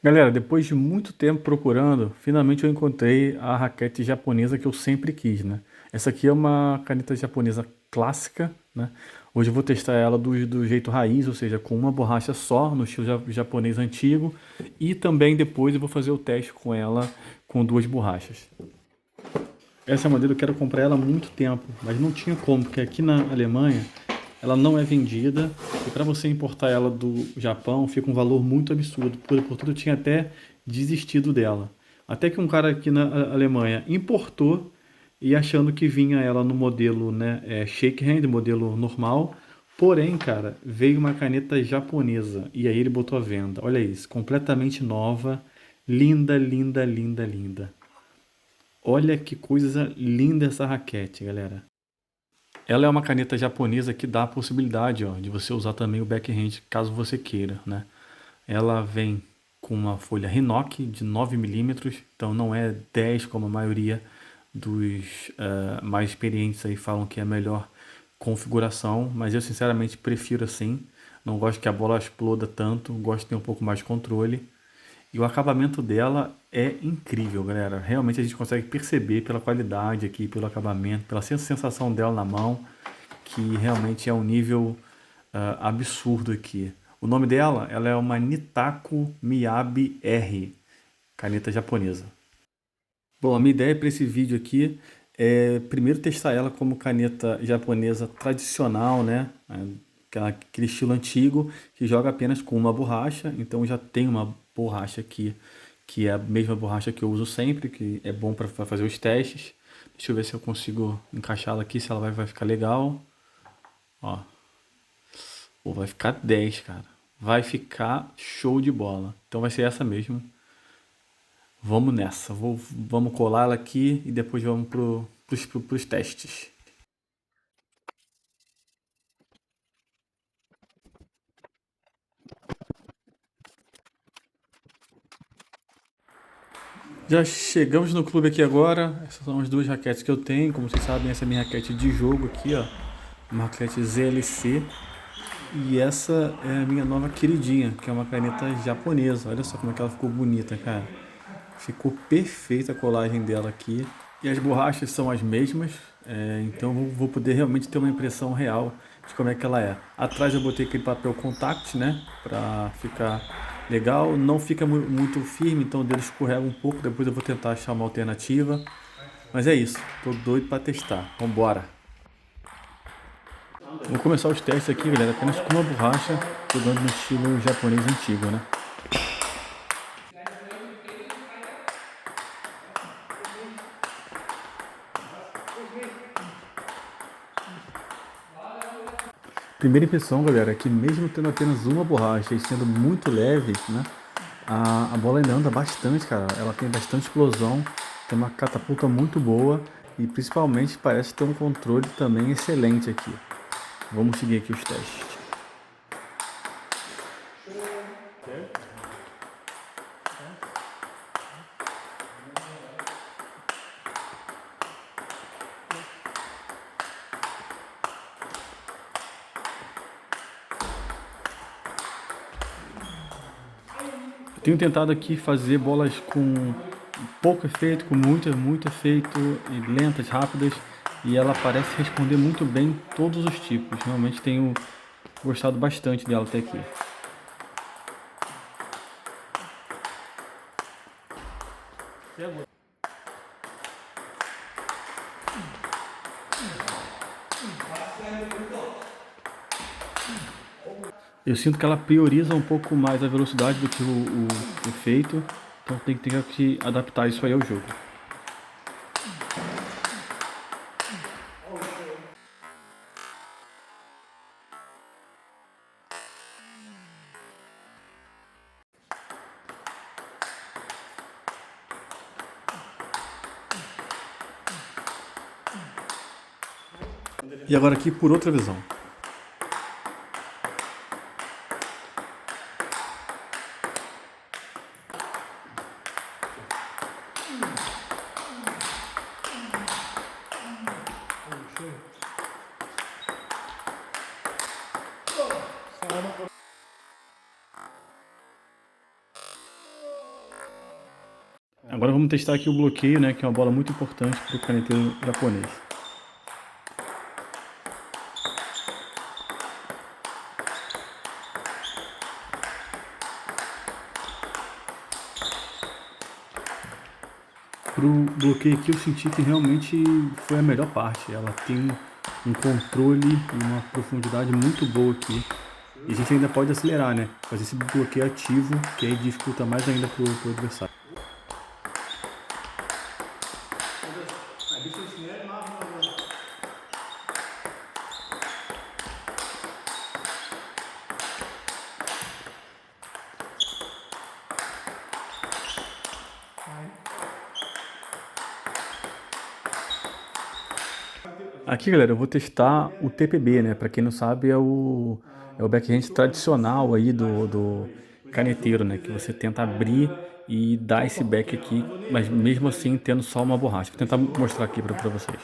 Galera, depois de muito tempo procurando, finalmente eu encontrei a raquete japonesa que eu sempre quis, né? Essa aqui é uma caneta japonesa clássica, né? Hoje eu vou testar ela do jeito raiz, ou seja, com uma borracha só, no estilo japonês antigo, e também depois eu vou fazer o teste com ela com duas borrachas. Essa modelo eu quero comprar ela há muito tempo, mas não tinha como, porque aqui na Alemanha ela não é vendida e para você importar ela do Japão fica um valor muito absurdo. Portanto, eu tinha até desistido dela. Até que um cara aqui na Alemanha importou e achando que vinha ela no modelo, né, shake hand, modelo normal. Porém, cara, veio uma caneta japonesa e aí ele botou à venda. Olha isso, completamente nova, linda, linda, linda, linda. Olha que coisa linda essa raquete, galera. Ela é uma caneta japonesa que dá a possibilidade, ó, de você usar também o backhand caso você queira, né? Ela vem com uma folha Hinoki de 9 milímetros, então não é 10 como a maioria dos mais experientes aí falam que é a melhor configuração, mas eu sinceramente prefiro assim. Não gosto que a bola exploda tanto, gosto de ter um pouco mais de controle. E o acabamento dela é incrível, galera. Realmente a gente consegue perceber pela qualidade aqui, pelo acabamento, pela sensação dela na mão, que realmente é um nível absurdo aqui. O nome dela, ela é uma Nitaku Miyabi R, caneta japonesa. Bom, a minha ideia para esse vídeo aqui é primeiro testar ela como caneta japonesa tradicional, né? Aquele estilo antigo que joga apenas com uma borracha. Então já tem uma borracha aqui que é a mesma borracha que eu uso sempre, que é bom para fazer os testes. Deixa eu ver se eu consigo encaixá-la aqui, se ela vai ficar legal. Ó, pô, vai ficar 10, cara. Vai ficar show de bola. Então vai ser essa mesmo. Vamos nessa. Vamos colar ela aqui e depois vamos pros testes. Já chegamos no clube aqui agora. Essas são as duas raquetes que eu tenho. Como vocês sabem, essa é a minha raquete de jogo aqui, ó. Uma raquete ZLC. E essa é a minha nova queridinha, que é uma caneta japonesa. Olha só como é que ela ficou bonita, cara. Ficou perfeita a colagem dela aqui. E as borrachas são as mesmas, então eu vou poder realmente ter uma impressão real de como é que ela é. Atrás eu botei aquele papel contact, né, pra ficar legal. Não fica muito firme, então o dedo escorrega um pouco. Depois eu vou tentar achar uma alternativa. Mas é isso, tô doido pra testar. Vambora! Vou começar os testes aqui, galera, apenas com uma borracha, jogando no estilo japonês antigo, né. Primeira impressão, galera, é que mesmo tendo apenas uma borracha e sendo muito leve, né, a bola ainda anda bastante, cara. Ela tem bastante explosão, tem uma catapulta muito boa e principalmente parece ter um controle também excelente aqui. Vamos seguir aqui os testes. Eu tenho tentado aqui fazer bolas com pouco efeito, com muito efeito, e lentas, rápidas, e ela parece responder muito bem todos os tipos. Realmente tenho gostado bastante dela até aqui. Eu sinto que ela prioriza um pouco mais a velocidade do que o efeito, então tem que ter que adaptar isso aí ao jogo. E agora aqui por outra visão. Agora vamos testar aqui o bloqueio, né, que é uma bola muito importante para o caneteiro japonês. Pro bloqueio aqui eu senti que realmente foi a melhor parte. Ela tem um controle e uma profundidade muito boa aqui. E a gente ainda pode acelerar, né? Fazer esse bloqueio ativo, que aí dificulta mais ainda pro adversário. Aqui, galera, eu vou testar o TPB, né? Para quem não sabe, é o backhand tradicional aí do caneteiro, né? Que você tenta abrir e dar esse back aqui, mas mesmo assim tendo só uma borracha. Vou tentar mostrar aqui para vocês.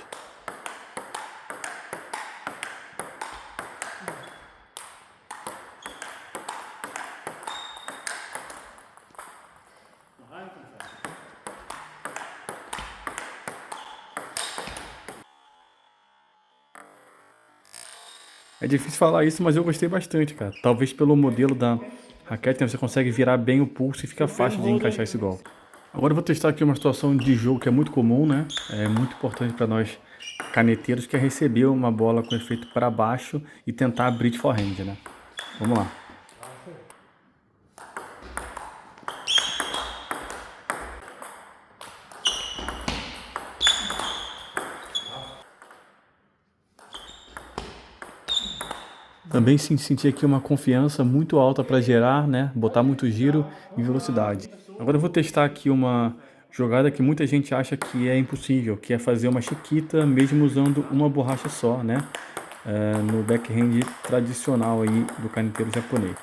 É difícil falar isso, mas eu gostei bastante, cara. Talvez pelo modelo da raquete, né, você consegue virar bem o pulso e fica fácil de encaixar esse golpe. Agora eu vou testar aqui uma situação de jogo que é muito comum, né? É muito importante para nós caneteiros, que é receber uma bola com efeito para baixo e tentar abrir de forehand, né? Vamos lá. Também senti aqui uma confiança muito alta para gerar, né? Botar muito giro e velocidade. Agora eu vou testar aqui uma jogada que muita gente acha que é impossível, que é fazer uma chiquita mesmo usando uma borracha só, né? No backhand tradicional aí do caneteiro japonês.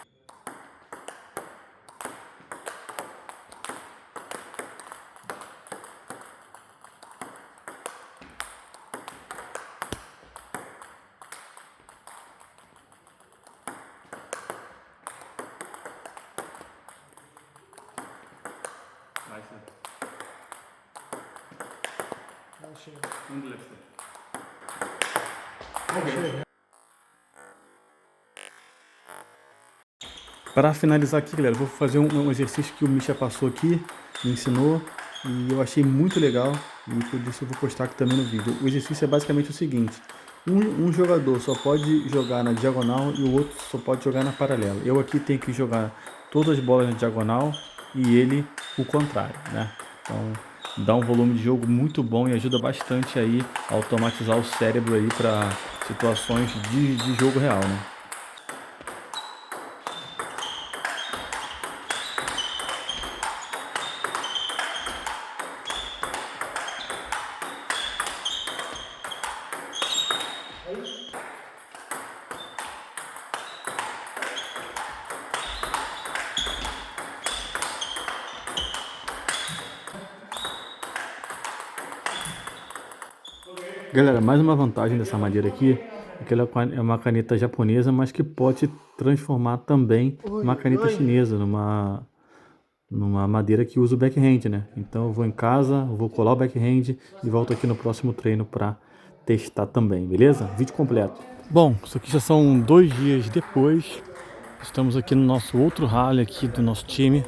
Para finalizar aqui, galera, vou fazer um exercício que o Misha passou aqui, me ensinou, e eu achei muito legal, e por isso eu vou postar aqui também no vídeo. O exercício é basicamente o seguinte: um jogador só pode jogar na diagonal e o outro só pode jogar na paralela. Eu aqui tenho que jogar todas as bolas na diagonal e ele o contrário, né? Então dá um volume de jogo muito bom e ajuda bastante aí a automatizar o cérebro aí para situações de jogo real, né? Galera, mais uma vantagem dessa madeira aqui é que ela é uma caneta japonesa, mas que pode se transformar também numa caneta chinesa, numa madeira que usa o backhand, né? Então eu vou em casa, vou colar o backhand e volto aqui no próximo treino para testar também, beleza? Vídeo completo. Bom, isso aqui já são 2 dias depois. Estamos aqui no nosso outro rally aqui do nosso time.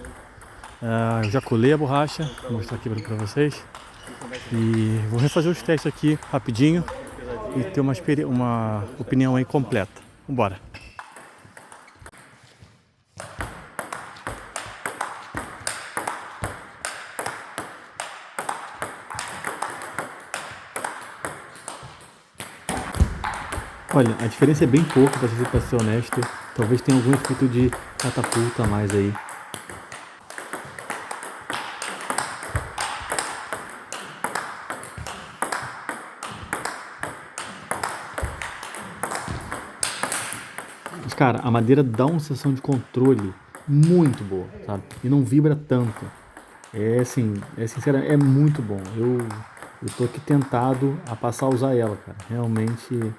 Eu já colei a borracha, vou mostrar aqui para vocês. E vou refazer os testes aqui rapidinho e ter uma opinião aí completa. Vambora! Olha, a diferença é bem pouca, para ser honesto. Talvez tenha algum efeito de catapulta a mais aí. Mas, cara, a madeira dá uma sensação de controle muito boa, sabe? E não vibra tanto. É assim, sinceramente, é muito bom. Eu tô aqui tentado a passar a usar ela, cara. Realmente,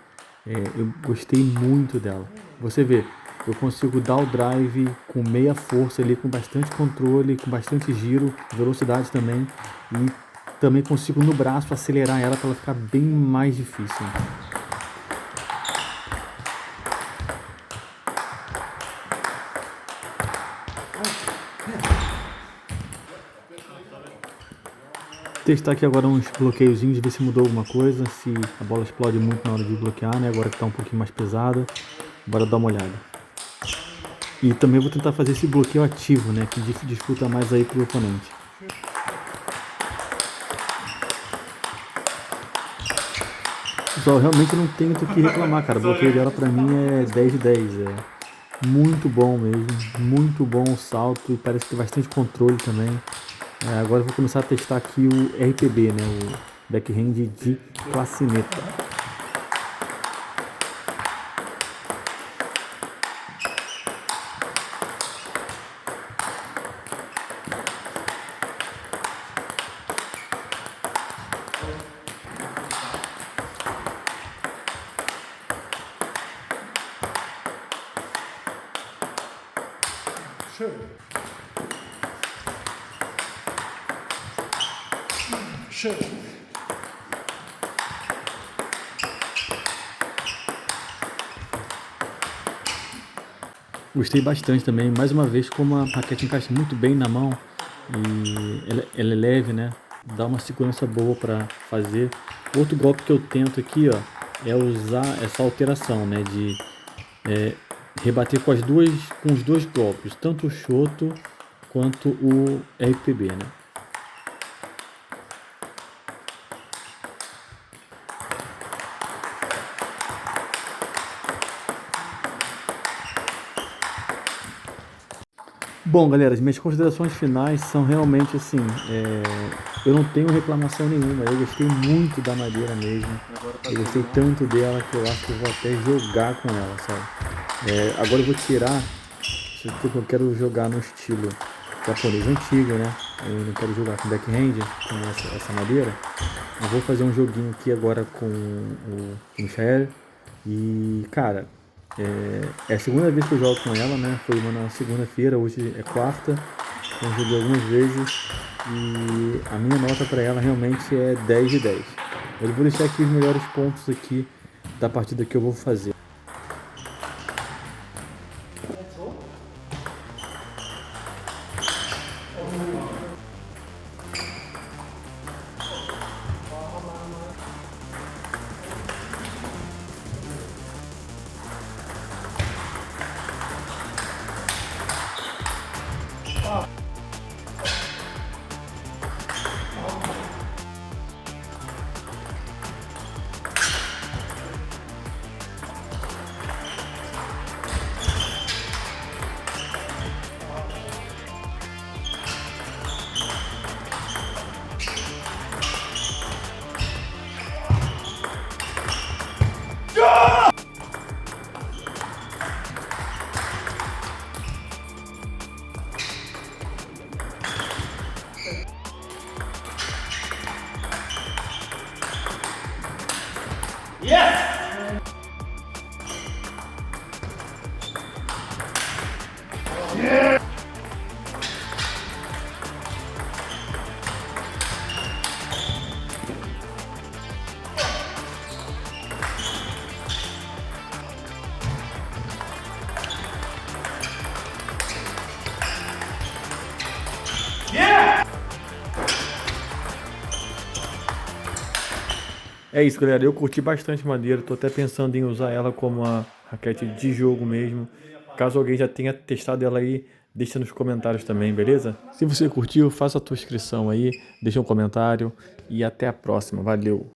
eu gostei muito dela. Você vê, eu consigo dar o drive com meia força ali, com bastante controle, com bastante giro, velocidade também. E também consigo no braço acelerar ela para ela ficar bem mais difícil. Testar aqui agora uns bloqueiozinhos, ver se mudou alguma coisa, se a bola explode muito na hora de bloquear, né? Agora que tá um pouquinho mais pesada, bora dar uma olhada. E também vou tentar fazer esse bloqueio ativo, né? Que disputa mais aí pro oponente. Pessoal, realmente não tenho o que reclamar, cara. O bloqueio dela pra mim é 10 de 10. É muito bom mesmo, muito bom o salto e parece ter bastante controle também. Agora eu vou começar a testar aqui o RPB, né? O backhand de clacineta. Gostei bastante também, mais uma vez como a raquete encaixa muito bem na mão e ela é leve, né? Dá uma segurança boa para fazer. Outro golpe que eu tento aqui, ó, é usar essa alteração, né? De rebater com os dois golpes, tanto o Shoto quanto o RPB, né? Bom, galera, as minhas considerações finais são realmente assim, eu não tenho reclamação nenhuma, eu gostei muito da madeira mesmo, eu gostei tanto dela que eu acho que eu vou até jogar com ela, sabe? Agora eu vou tirar, porque eu quero jogar no estilo japonês antigo, né? Eu não quero jogar com backhand, com essa madeira. Eu vou fazer um joguinho aqui agora com o Michael e, cara, é a segunda vez que eu jogo com ela, né? Foi uma na segunda-feira, hoje é quarta. Eu joguei algumas vezes e a minha nota para ela realmente é 10 de 10. Eu vou deixar aqui os melhores pontos aqui da partida que eu vou fazer. É isso, galera. Eu curti bastante madeira. Tô até pensando em usar ela como uma raquete de jogo mesmo. Caso alguém já tenha testado ela aí, deixa nos comentários também, beleza? Se você curtiu, faça a tua inscrição aí, deixa um comentário e até a próxima. Valeu!